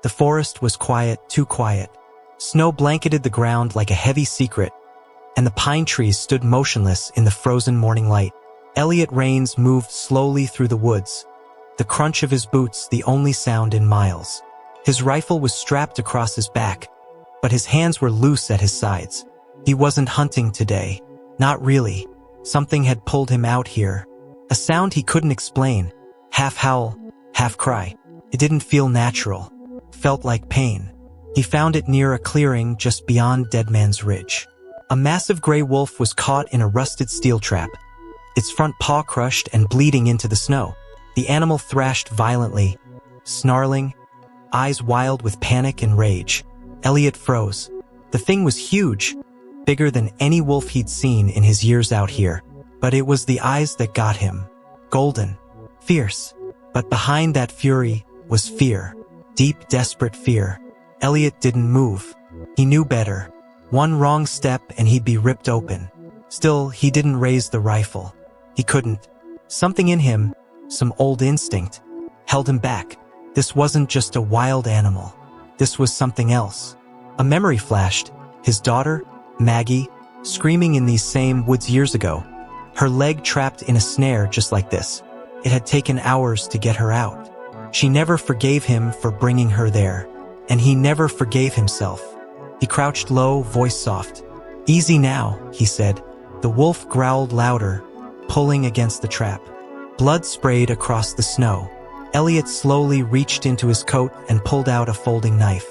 The forest was quiet, too quiet. Snow blanketed the ground like a heavy secret, and the pine trees stood motionless in the frozen morning light. Elliot Raines moved slowly through the woods, the crunch of his boots the only sound in miles. His rifle was strapped across his back, but his hands were loose at his sides. He wasn't hunting today. Not really. Something had pulled him out here. A sound he couldn't explain. Half howl, half cry. It didn't feel natural. Felt like pain. He found it near a clearing just beyond Deadman's Ridge. A massive gray wolf was caught in a rusted steel trap, its front paw crushed and bleeding into the snow. The animal thrashed violently, snarling, eyes wild with panic and rage. Elliot froze. The thing was huge, bigger than any wolf he'd seen in his years out here. But it was the eyes that got him. Golden, fierce. But behind that fury was fear. Deep, desperate fear. Elliot didn't move. He knew better. One wrong step and he'd be ripped open. Still, he didn't raise the rifle. He couldn't. Something in him, some old instinct, held him back. This wasn't just a wild animal. This was something else. A memory flashed. His daughter, Maggie, screaming in these same woods years ago. Her leg trapped in a snare just like this. It had taken hours to get her out. She never forgave him for bringing her there. And he never forgave himself. He crouched low, voice soft. "Easy now," he said. The wolf growled louder, pulling against the trap. Blood sprayed across the snow. Elliot slowly reached into his coat and pulled out a folding knife.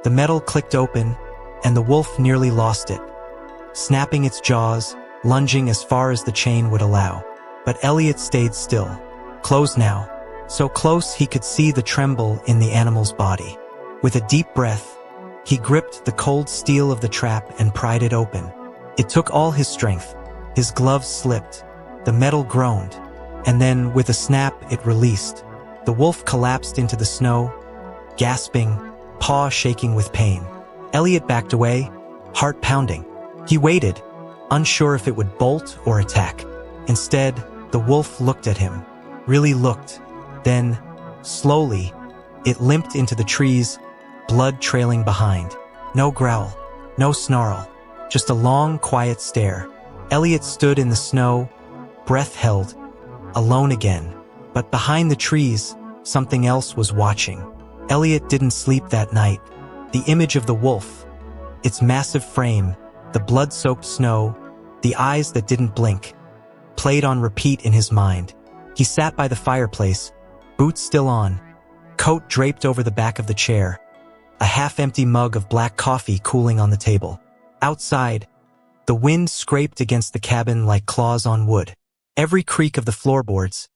The metal clicked open, and the wolf nearly lost it, snapping its jaws, lunging as far as the chain would allow. But Elliot stayed still. Close now. So close he could see the tremble in the animal's body. With a deep breath, he gripped the cold steel of the trap and pried it open. It took all his strength. His gloves slipped. The metal groaned. And then, with a snap, it released. The wolf collapsed into the snow, gasping, paw shaking with pain. Elliot backed away, heart pounding. He waited, unsure if it would bolt or attack. Instead, the wolf looked at him. Really looked. Then, slowly, it limped into the trees, blood trailing behind. No growl, no snarl, just a long, quiet stare. Elliot stood in the snow, breath held, alone again. But behind the trees, something else was watching. Elliot didn't sleep that night. The image of the wolf, its massive frame, the blood-soaked snow, the eyes that didn't blink, played on repeat in his mind. He sat by the fireplace, boots still on, coat draped over the back of the chair, a half-empty mug of black coffee cooling on the table. Outside, the wind scraped against the cabin like claws on wood. Every creak of the floorboards,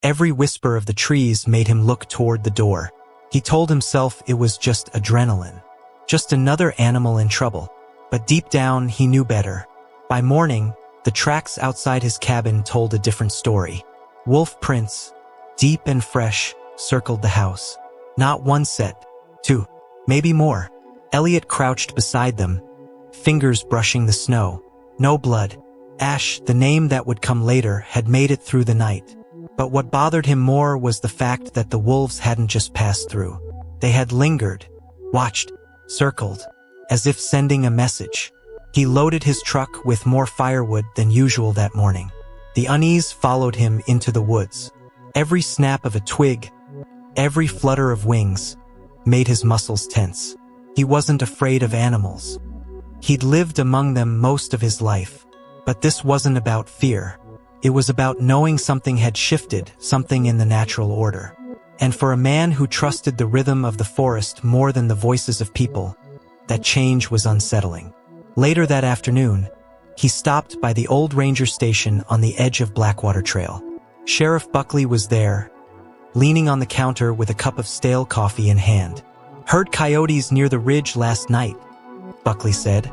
every whisper of the trees made him look toward the door. He told himself it was just adrenaline, just another animal in trouble. But deep down, he knew better. By morning, the tracks outside his cabin told a different story. Wolf prints, deep and fresh, circled the house. Not one set, two, maybe more. Elliot crouched beside them, fingers brushing the snow. No blood. Ash, the name that would come later, had made it through the night. But what bothered him more was the fact that the wolves hadn't just passed through. They had lingered, watched, circled, as if sending a message. He loaded his truck with more firewood than usual that morning. The unease followed him into the woods. Every snap of a twig, every flutter of wings, made his muscles tense. He wasn't afraid of animals. He'd lived among them most of his life. But this wasn't about fear. It was about knowing something had shifted, something in the natural order. And for a man who trusted the rhythm of the forest more than the voices of people, that change was unsettling. Later that afternoon, he stopped by the old ranger station on the edge of Blackwater Trail. Sheriff Buckley was there, leaning on the counter with a cup of stale coffee in hand. "Heard coyotes near the ridge last night," Buckley said,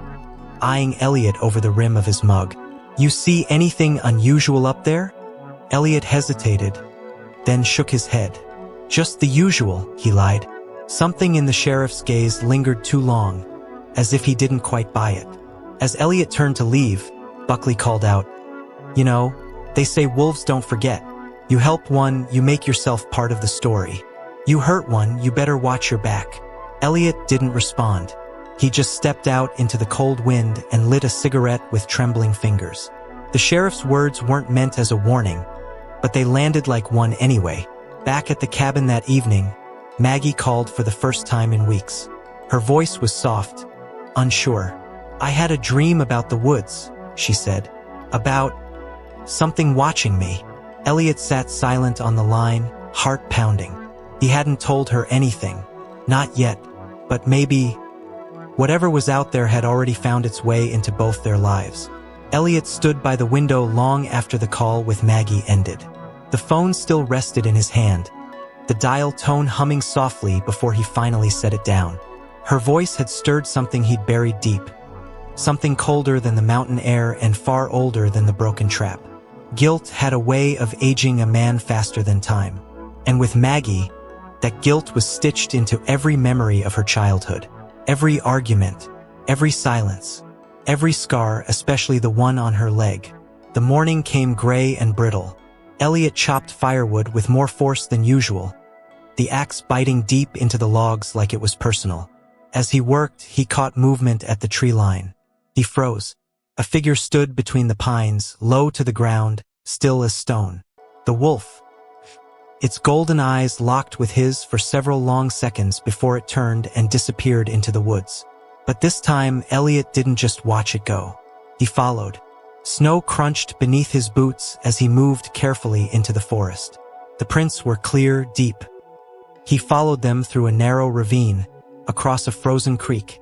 eyeing Elliot over the rim of his mug. "You see anything unusual up there?" Elliot hesitated, then shook his head. "Just the usual," he lied. Something in the sheriff's gaze lingered too long, as if he didn't quite buy it. As Elliot turned to leave, Buckley called out, "You know, they say wolves don't forget. You help one, you make yourself part of the story. You hurt one, you better watch your back." Elliot didn't respond. He just stepped out into the cold wind and lit a cigarette with trembling fingers. The sheriff's words weren't meant as a warning, but they landed like one anyway. Back at the cabin that evening, Maggie called for the first time in weeks. Her voice was soft, unsure. "I had a dream about the woods," she said. "About something watching me." Elliot sat silent on the line, heart pounding. He hadn't told her anything. Not yet, but maybe. Whatever was out there had already found its way into both their lives. Elliot stood by the window long after the call with Maggie ended. The phone still rested in his hand, the dial tone humming softly before he finally set it down. Her voice had stirred something he'd buried deep, something colder than the mountain air and far older than the broken trap. Guilt had a way of aging a man faster than time. And with Maggie, that guilt was stitched into every memory of her childhood. Every argument, every silence, every scar, especially the one on her leg. The morning came gray and brittle. Elliot chopped firewood with more force than usual, the axe biting deep into the logs like it was personal. As he worked, he caught movement at the tree line. He froze. A figure stood between the pines, low to the ground, still as stone. The wolf. Its golden eyes locked with his for several long seconds before it turned and disappeared into the woods. But this time, Elliot didn't just watch it go. He followed. Snow crunched beneath his boots as he moved carefully into the forest. The prints were clear, deep. He followed them through a narrow ravine, across a frozen creek,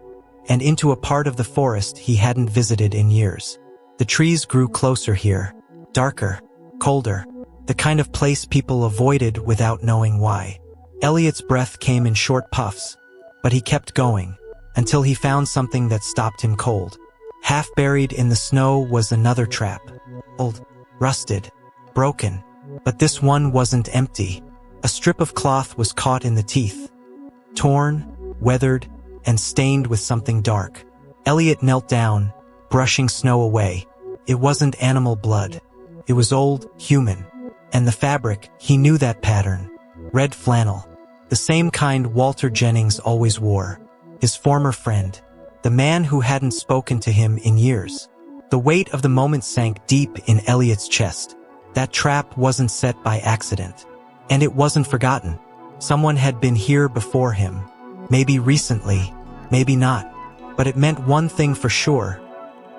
and into a part of the forest he hadn't visited in years. The trees grew closer here, darker, colder, the kind of place people avoided without knowing why. Elliot's breath came in short puffs, but he kept going, until he found something that stopped him cold. Half buried in the snow was another trap. Old, rusted, broken. But this one wasn't empty. A strip of cloth was caught in the teeth. Torn, weathered, and stained with something dark. Elliot knelt down, brushing snow away. It wasn't animal blood. It was old, human. And the fabric, he knew that pattern. Red flannel. The same kind Walter Jennings always wore. His former friend. The man who hadn't spoken to him in years. The weight of the moment sank deep in Elliot's chest. That trap wasn't set by accident. And it wasn't forgotten. Someone had been here before him. Maybe recently, maybe not. But it meant one thing for sure.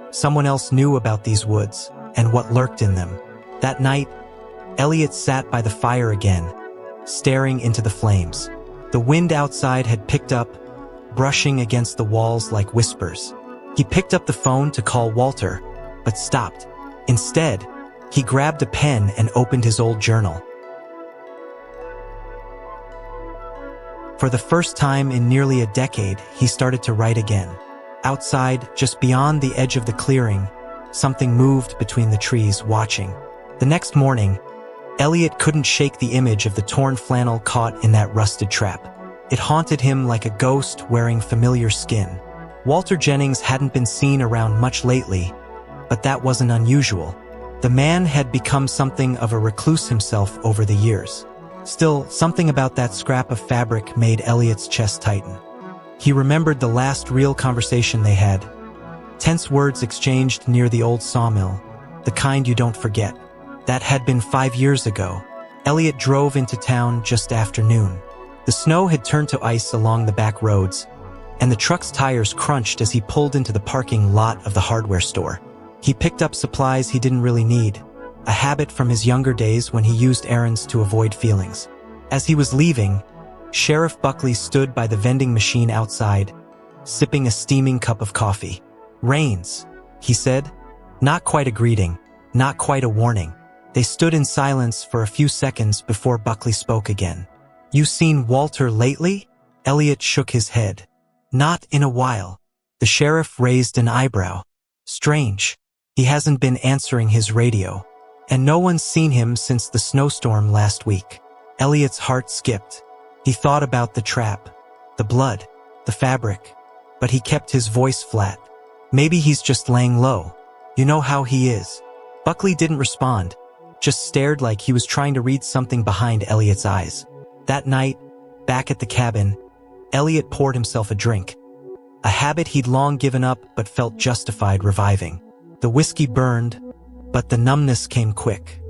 Someone else knew about these woods and what lurked in them. That night, Elliot sat by the fire again, staring into the flames. The wind outside had picked up, brushing against the walls like whispers. He picked up the phone to call Walter, but stopped. Instead, he grabbed a pen and opened his old journal. For the first time in nearly a decade, he started to write again. Outside, just beyond the edge of the clearing, something moved between the trees, watching. The next morning, Elliot couldn't shake the image of the torn flannel caught in that rusted trap. It haunted him like a ghost wearing familiar skin. Walter Jennings hadn't been seen around much lately, but that wasn't unusual. The man had become something of a recluse himself over the years. Still, something about that scrap of fabric made Elliot's chest tighten. He remembered the last real conversation they had. Tense words exchanged near the old sawmill, the kind you don't forget. That had been 5 years ago. Elliot drove into town just after noon. The snow had turned to ice along the back roads, and the truck's tires crunched as he pulled into the parking lot of the hardware store. He picked up supplies he didn't really need, a habit from his younger days when he used errands to avoid feelings. As he was leaving, Sheriff Buckley stood by the vending machine outside, sipping a steaming cup of coffee. "Raines," he said. Not quite a greeting, not quite a warning. They stood in silence for a few seconds before Buckley spoke again. "You seen Walter lately?" Elliot shook his head. "Not in a while." The sheriff raised an eyebrow. "Strange. He hasn't been answering his radio. And no one's seen him since the snowstorm last week." Elliot's heart skipped. He thought about the trap, the blood, the fabric, but he kept his voice flat. "Maybe he's just laying low. You know how he is." Buckley didn't respond, just stared like he was trying to read something behind Elliot's eyes. That night, back at the cabin, Elliot poured himself a drink, a habit he'd long given up but felt justified reviving. The whiskey burned, but the numbness came quick.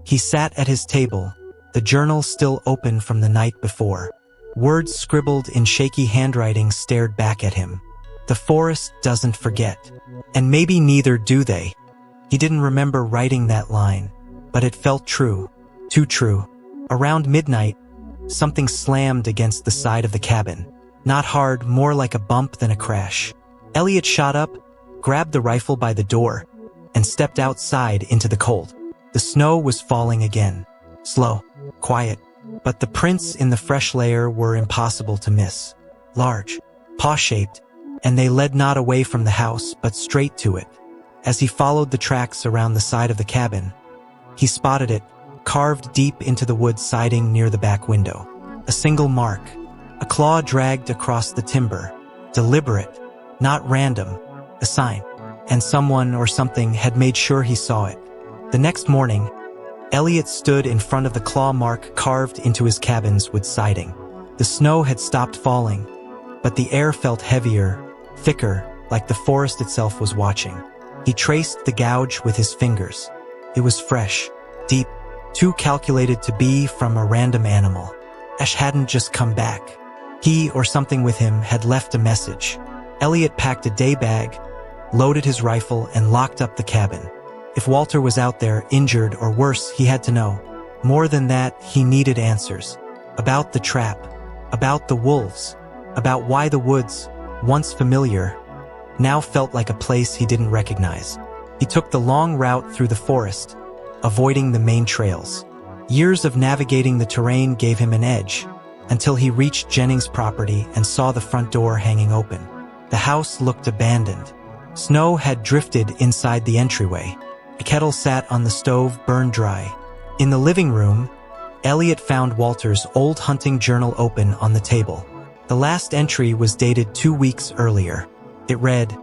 He sat at his table, the journal still open from the night before. Words scribbled in shaky handwriting stared back at him. The forest doesn't forget. And maybe neither do they. He didn't remember writing that line, but it felt true. Too true. Around midnight, something slammed against the side of the cabin. Not hard, more like a bump than a crash. Elliot shot up, grabbed the rifle by the door, and stepped outside into the cold. The snow was falling again. Slow, quiet, but the prints in the fresh layer were impossible to miss. Large, paw-shaped, and they led not away from the house, but straight to it. As he followed the tracks around the side of the cabin, he spotted it, carved deep into the wood siding near the back window. A single mark, a claw dragged across the timber. Deliberate, not random, a sign. And someone or something had made sure he saw it. The next morning, Elliot stood in front of the claw mark carved into his cabin's wood siding. The snow had stopped falling, but the air felt heavier, thicker, like the forest itself was watching. He traced the gouge with his fingers. It was fresh, deep, too calculated to be from a random animal. Ash hadn't just come back. He or something with him had left a message. Elliot packed a day bag, loaded his rifle, and locked up the cabin. If Walter was out there, injured or worse, he had to know. More than that, he needed answers. About the trap, about the wolves, about why the woods, once familiar, now felt like a place he didn't recognize. He took the long route through the forest, avoiding the main trails. Years of navigating the terrain gave him an edge, until he reached Jennings' property and saw the front door hanging open. The house looked abandoned. Snow had drifted inside the entryway. A kettle sat on the stove, burned dry. In the living room, Elliot found Walter's old hunting journal open on the table. The last entry was dated 2 weeks earlier. It read,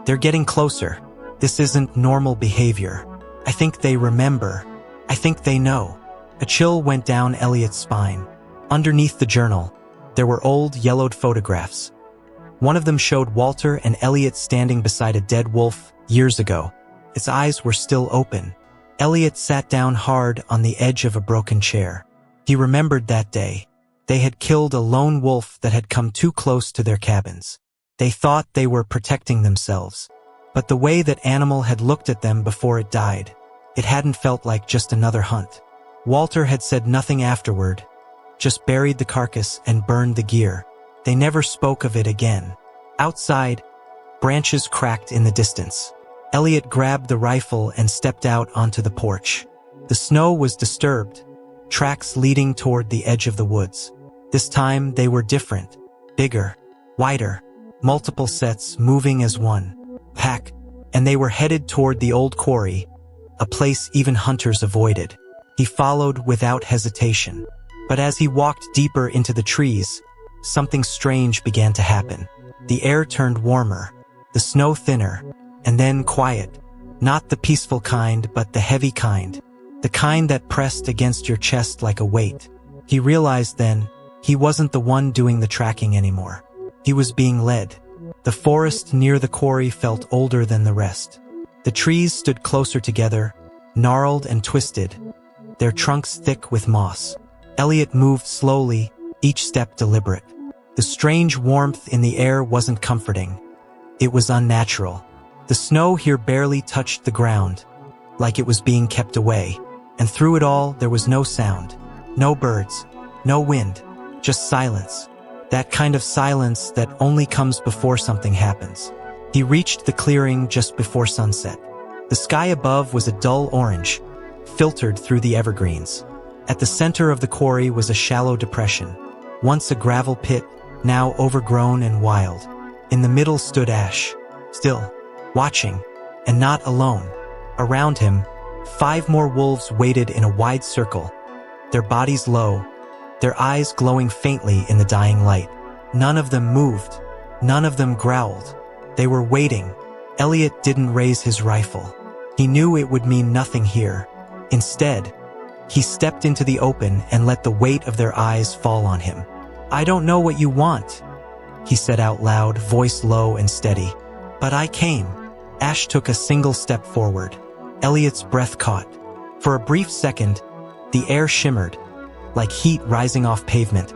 "They're getting closer. This isn't normal behavior. I think they remember. I think they know." A chill went down Elliot's spine. Underneath the journal, there were old, yellowed photographs. One of them showed Walter and Elliot standing beside a dead wolf years ago. Its eyes were still open. Elliot sat down hard on the edge of a broken chair. He remembered that day. They had killed a lone wolf that had come too close to their cabins. They thought they were protecting themselves. But the way that animal had looked at them before it died, it hadn't felt like just another hunt. Walter had said nothing afterward, just buried the carcass and burned the gear. They never spoke of it again. Outside, branches cracked in the distance. Elliot grabbed the rifle and stepped out onto the porch. The snow was disturbed, tracks leading toward the edge of the woods. This time they were different, bigger, wider, multiple sets moving as one pack, and they were headed toward the old quarry, a place even hunters avoided. He followed without hesitation. But as he walked deeper into the trees, something strange began to happen. The air turned warmer, the snow thinner, and then quiet. Not the peaceful kind, but the heavy kind. The kind that pressed against your chest like a weight. He realized then, he wasn't the one doing the tracking anymore. He was being led. The forest near the quarry felt older than the rest. The trees stood closer together, gnarled and twisted, their trunks thick with moss. Elliot moved slowly, each step deliberate. The strange warmth in the air wasn't comforting. It was unnatural. The snow here barely touched the ground, like it was being kept away. And through it all, there was no sound. No birds, no wind, just silence. That kind of silence that only comes before something happens. He reached the clearing just before sunset. The sky above was a dull orange, filtered through the evergreens. At the center of the quarry was a shallow depression, once a gravel pit, now overgrown and wild. In the middle stood Ash, still, watching, and not alone. Around him, 5 more wolves waited in a wide circle, their bodies low, their eyes glowing faintly in the dying light. None of them moved. None of them growled. They were waiting. Elliot didn't raise his rifle. He knew it would mean nothing here. Instead, he stepped into the open and let the weight of their eyes fall on him. "I don't know what you want," he said out loud, voice low and steady. "But I came." Ash took a single step forward. Elliot's breath caught. For a brief second, the air shimmered, like heat rising off pavement,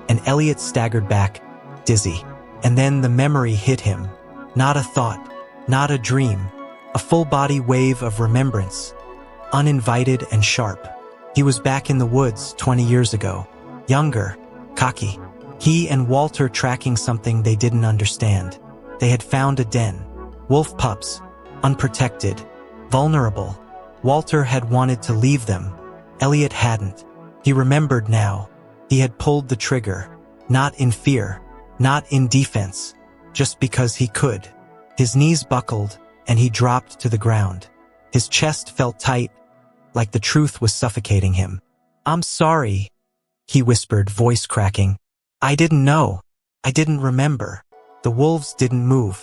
and Elliot staggered back, dizzy. And then the memory hit him. Not a thought, not a dream, a full-body wave of remembrance, uninvited and sharp. He was back in the woods 20 years ago, younger, cocky. He and Walter tracking something they didn't understand. They had found a den. Wolf pups, unprotected, vulnerable. Walter had wanted to leave them. Elliot hadn't. He remembered now. He had pulled the trigger, not in fear, not in defense, just because he could. His knees buckled, and he dropped to the ground. His chest felt tight, like the truth was suffocating him. "I'm sorry," he whispered, voice cracking. "I didn't know. I didn't remember." The wolves didn't move,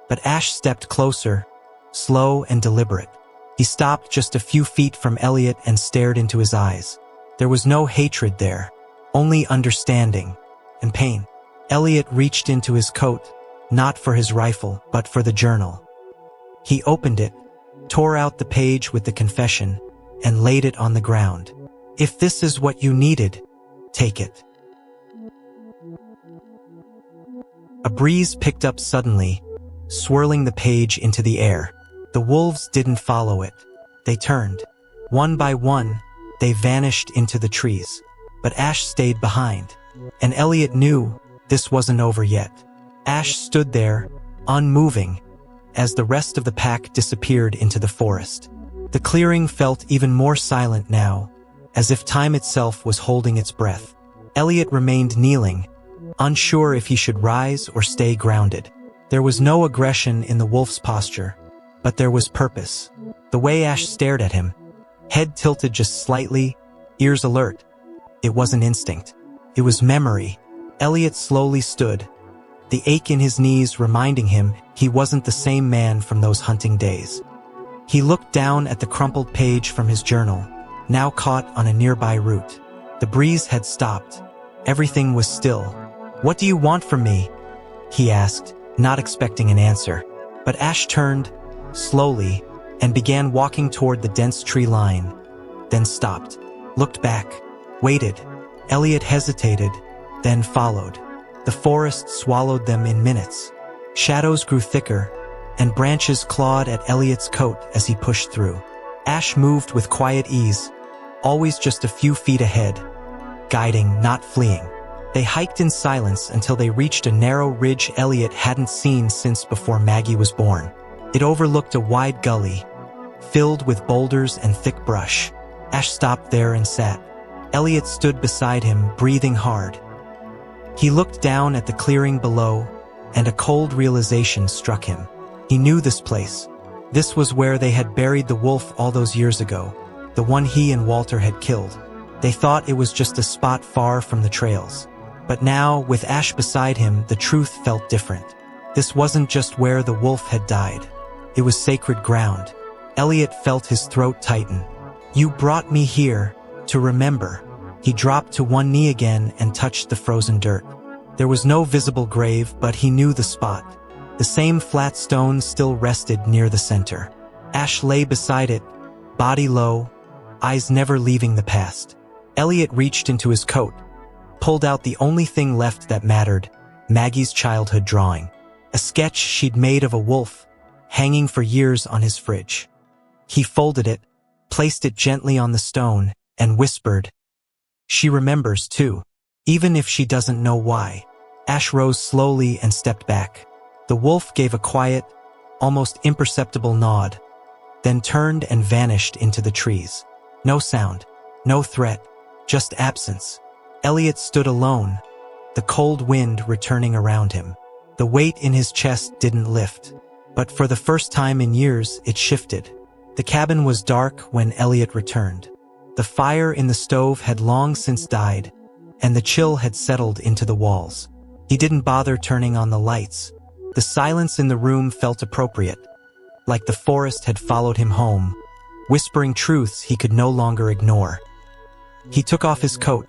but Ash stepped closer, slow and deliberate. He stopped just a few feet from Elliot and stared into his eyes. There was no hatred there, only understanding and pain. Elliot reached into his coat, not for his rifle, but for the journal. He opened it, tore out the page with the confession, and laid it on the ground. "If this is what you needed, take it." A breeze picked up suddenly, swirling the page into the air. The wolves didn't follow it. They turned. One by one, they vanished into the trees. But Ash stayed behind. And Elliot knew this wasn't over yet. Ash stood there, unmoving, as the rest of the pack disappeared into the forest. The clearing felt even more silent now, as if time itself was holding its breath. Elliot remained kneeling, unsure if he should rise or stay grounded. There was no aggression in the wolf's posture, but there was purpose. The way Ash stared at him, head tilted just slightly, ears alert. It wasn't instinct. It was memory. Elliot slowly stood, the ache in his knees reminding him he wasn't the same man from those hunting days. He looked down at the crumpled page from his journal, now caught on a nearby root. The breeze had stopped. Everything was still. "What do you want from me?" he asked, not expecting an answer. But Ash turned, slowly, and began walking toward the dense tree line, then stopped, looked back, waited. Elliot hesitated, then followed. The forest swallowed them in minutes. Shadows grew thicker, and branches clawed at Elliot's coat as he pushed through. Ash moved with quiet ease, always just a few feet ahead, guiding, not fleeing. They hiked in silence until they reached a narrow ridge Elliot hadn't seen since before Maggie was born. It overlooked a wide gully, filled with boulders and thick brush. Ash stopped there and sat. Elliot stood beside him, breathing hard. He looked down at the clearing below, and a cold realization struck him. He knew this place. This was where they had buried the wolf all those years ago, the one he and Walter had killed. They thought it was just a spot far from the trails. But now, with Ash beside him, the truth felt different. This wasn't just where the wolf had died. It was sacred ground. Elliot felt his throat tighten. "You brought me here to remember." He dropped to one knee again and touched the frozen dirt. There was no visible grave, but he knew the spot. The same flat stone still rested near the center. Ash lay beside it, body low, eyes never leaving the past. Elliot reached into his coat, pulled out the only thing left that mattered, Maggie's childhood drawing. A sketch she'd made of a wolf, hanging for years on his fridge. He folded it, placed it gently on the stone, and whispered, "She remembers too, even if she doesn't know why." Ash rose slowly and stepped back. The wolf gave a quiet, almost imperceptible nod, then turned and vanished into the trees. No sound, no threat, just absence. Elliot stood alone, the cold wind returning around him. The weight in his chest didn't lift, but for the first time in years, it shifted. The cabin was dark when Elliot returned. The fire in the stove had long since died, and the chill had settled into the walls. He didn't bother turning on the lights. The silence in the room felt appropriate, like the forest had followed him home, whispering truths he could no longer ignore. He took off his coat,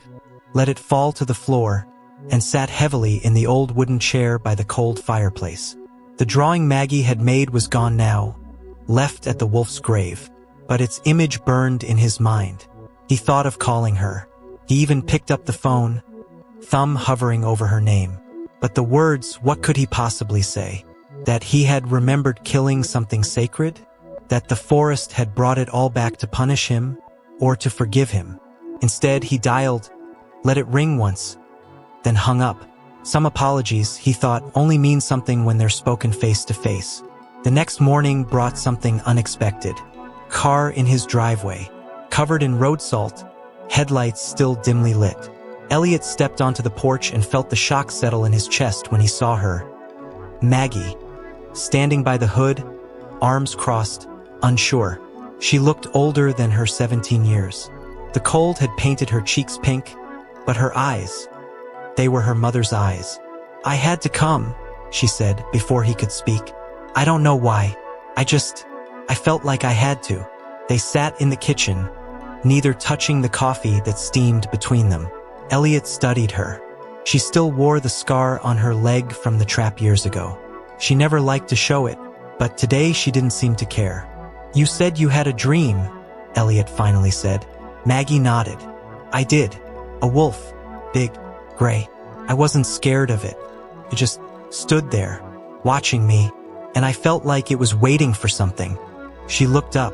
let it fall to the floor, and sat heavily in the old wooden chair by the cold fireplace. The drawing Maggie had made was gone now, left at the wolf's grave, but its image burned in his mind. He thought of calling her. He even picked up the phone, thumb hovering over her name. But the words, what could he possibly say? That he had remembered killing something sacred? That the forest had brought it all back to punish him, or to forgive him? Instead, he dialed, let it ring once, then hung up. Some apologies, he thought, only mean something when they're spoken face to face. The next morning brought something unexpected. Car in his driveway, covered in road salt, headlights still dimly lit. Elliot stepped onto the porch and felt the shock settle in his chest when he saw her. Maggie, standing by the hood, arms crossed, unsure. She looked older than her 17 years. The cold had painted her cheeks pink, but her eyes, they were her mother's eyes. I had to come, she said before he could speak. I don't know why. I felt like I had to. They sat in the kitchen, neither touching the coffee that steamed between them. Elliot studied her. She still wore the scar on her leg from the trap years ago. She never liked to show it, but today she didn't seem to care. You said you had a dream, Elliot finally said. Maggie nodded. I did. A wolf. Big. Gray. I wasn't scared of it. It just stood there, watching me, and I felt like it was waiting for something. She looked up,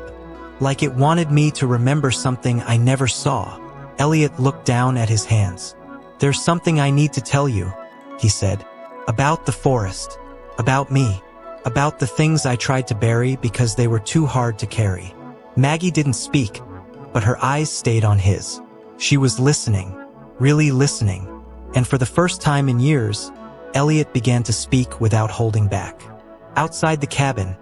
like it wanted me to remember something I never saw. Elliot looked down at his hands. There's something I need to tell you, he said. About the forest. About me. About the things I tried to bury because they were too hard to carry. Maggie didn't speak, but her eyes stayed on his. She was listening, really listening. And for the first time in years, Elliot began to speak without holding back. Outside the cabin,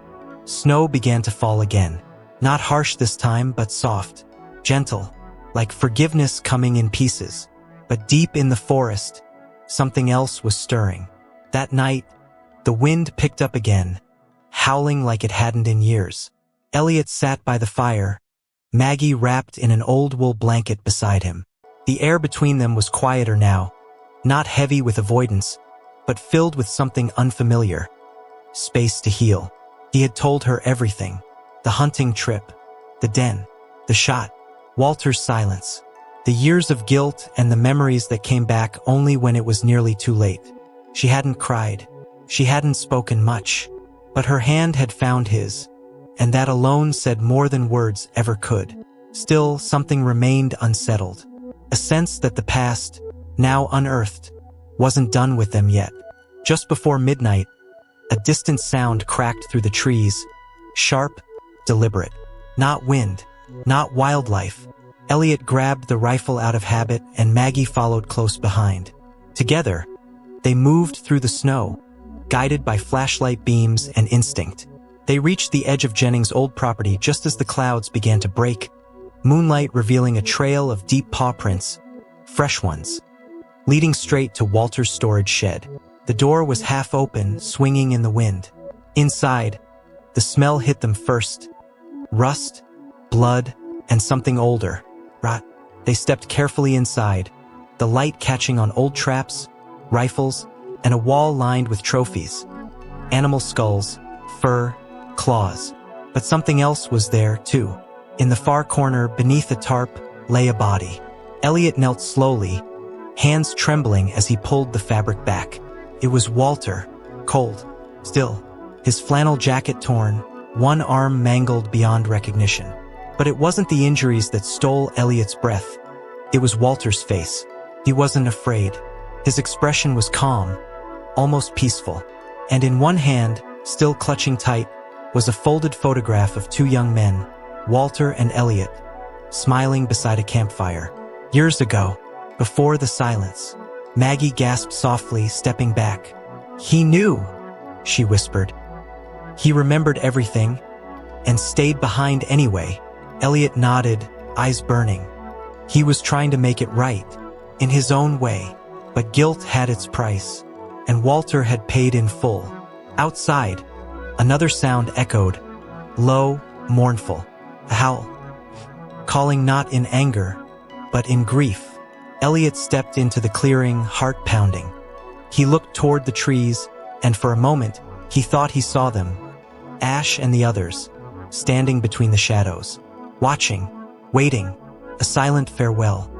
snow began to fall again. Not harsh this time, but soft, gentle, like forgiveness coming in pieces. But deep in the forest, something else was stirring. That night, the wind picked up again, howling like it hadn't in years. Elliot sat by the fire, Maggie wrapped in an old wool blanket beside him. The air between them was quieter now, not heavy with avoidance, but filled with something unfamiliar. Space to heal. He had told her everything. The hunting trip, the den, the shot, Walter's silence, the years of guilt and the memories that came back only when it was nearly too late. She hadn't cried. She hadn't spoken much, but her hand had found his, and that alone said more than words ever could. Still, something remained unsettled. A sense that the past, now unearthed, wasn't done with them yet. Just before midnight, a distant sound cracked through the trees, sharp, deliberate. Not wind, not wildlife. Elliot grabbed the rifle out of habit and Maggie followed close behind. Together, they moved through the snow, guided by flashlight beams and instinct. They reached the edge of Jennings' old property just as the clouds began to break, moonlight revealing a trail of deep paw prints, fresh ones, leading straight to Walter's storage shed. The door was half open, swinging in the wind. Inside, the smell hit them first. Rust, blood, and something older. Rot. They stepped carefully inside, the light catching on old traps, rifles, and a wall lined with trophies. Animal skulls, fur, claws. But something else was there, too. In the far corner, beneath a tarp, lay a body. Elliot knelt slowly, hands trembling as he pulled the fabric back. It was Walter, cold, still, his flannel jacket torn, one arm mangled beyond recognition. But it wasn't the injuries that stole Elliot's breath. It was Walter's face. He wasn't afraid. His expression was calm, almost peaceful. And in one hand, still clutching tight, was a folded photograph of two young men, Walter and Elliot, smiling beside a campfire. Years ago, before the silence, Maggie gasped softly, stepping back. He knew, she whispered. He remembered everything, and stayed behind anyway. Elliot nodded, eyes burning. He was trying to make it right, in his own way, but guilt had its price, and Walter had paid in full. Outside, another sound echoed, low, mournful, a howl, calling not in anger, but in grief. Elliot stepped into the clearing, heart pounding. He looked toward the trees, and for a moment, he thought he saw them, Ash and the others, standing between the shadows, watching, waiting, a silent farewell.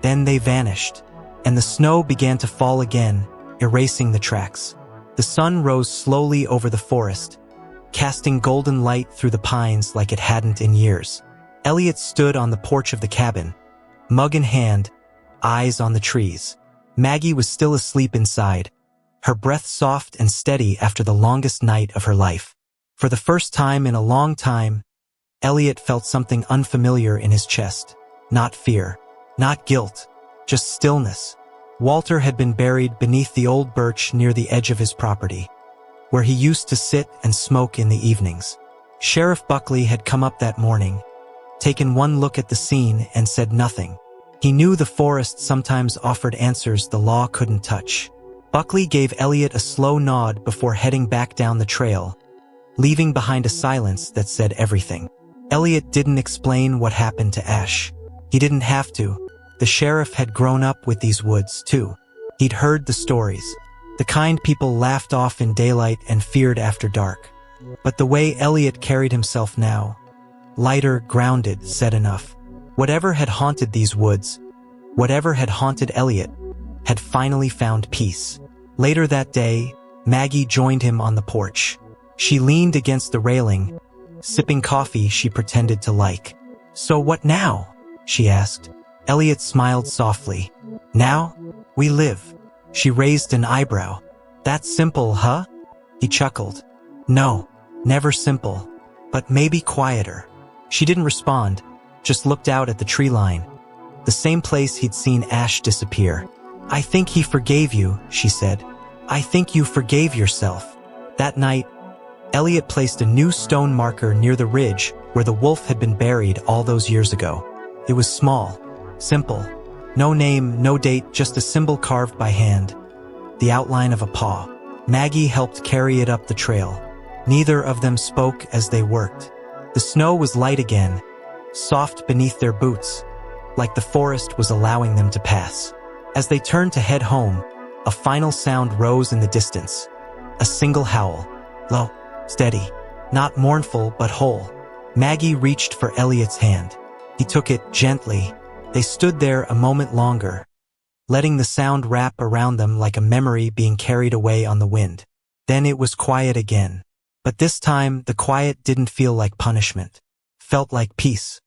Then they vanished, and the snow began to fall again, erasing the tracks. The sun rose slowly over the forest, casting golden light through the pines like it hadn't in years. Elliot stood on the porch of the cabin, mug in hand, eyes on the trees. Maggie was still asleep inside, her breath soft and steady after the longest night of her life. For the first time in a long time, Elliot felt something unfamiliar in his chest. Not fear, not guilt, just stillness. Walter had been buried beneath the old birch near the edge of his property, where he used to sit and smoke in the evenings. Sheriff Buckley had come up that morning, taken one look at the scene and said nothing. He knew the forest sometimes offered answers the law couldn't touch. Buckley gave Elliot a slow nod before heading back down the trail, leaving behind a silence that said everything. Elliot didn't explain what happened to Ash. He didn't have to. The sheriff had grown up with these woods, too. He'd heard the stories, the kind people laughed off in daylight and feared after dark. But the way Elliot carried himself now, lighter, grounded, said enough. Whatever had haunted these woods, whatever had haunted Elliot, had finally found peace. Later that day, Maggie joined him on the porch. She leaned against the railing, sipping coffee she pretended to like. "So what now?" she asked. Elliot smiled softly. "Now, we live." She raised an eyebrow. "That's simple, huh?" He chuckled. "No, never simple, but maybe quieter." She didn't respond, just looked out at the tree line, the same place he'd seen Ash disappear. "I think he forgave you," she said. "I think you forgave yourself." That night, Elliot placed a new stone marker near the ridge where the wolf had been buried all those years ago. It was small, simple, no name, no date, just a symbol carved by hand, the outline of a paw. Maggie helped carry it up the trail. Neither of them spoke as they worked. The snow was light again, soft beneath their boots, like the forest was allowing them to pass. As they turned to head home, a final sound rose in the distance. A single howl, low, steady, not mournful but whole. Maggie reached for Elliot's hand. He took it gently. They stood there a moment longer, letting the sound wrap around them like a memory being carried away on the wind. Then it was quiet again. But this time, the quiet didn't feel like punishment. Felt like peace.